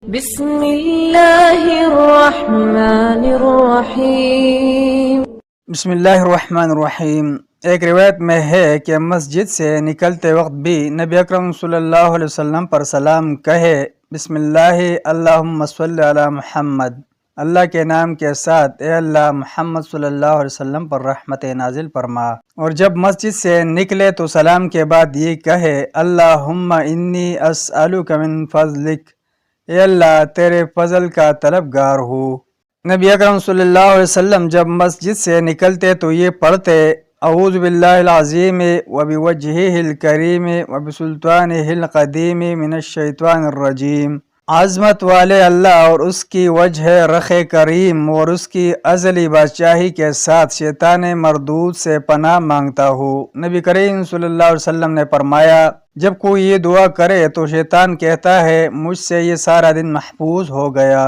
بسم اللہ الرحمن الرحیم۔ بسم اللہ الرحمن الرحیم۔ ایک روایت میں ہے کہ مسجد سے نکلتے وقت بھی نبی اکرم صلی اللہ علیہ وسلم پر سلام کہے، بسم اللہ اللہم صلی علی محمد، اللہ کے نام کے ساتھ اے اللہ محمد صلی اللہ علیہ وسلم پر رحمت نازل فرما۔ اور جب مسجد سے نکلے تو سلام کے بعد یہ کہے، اللہم انی اسألک من فضلک، اے اللہ تیرے فضل کا طلبگار ہوں۔ نبی اکرم صلی اللہ علیہ وسلم جب مسجد سے نکلتے تو یہ پڑھتے، اعوذ باللہ العظیم وبوجہہ الکریم وبسلطانہ القدیم من الشیطان الرجیم۔ عظمت والے اللہ اور اس کی وجہ رخ کریم اور اس کی ازلی بادشاہی کے ساتھ شیطان مردود سے پناہ مانگتا ہوں۔ نبی کریم صلی اللہ علیہ وسلم نے فرمایا، جب کوئی یہ دعا کرے تو شیطان کہتا ہے مجھ سے یہ سارا دن محفوظ ہو گیا۔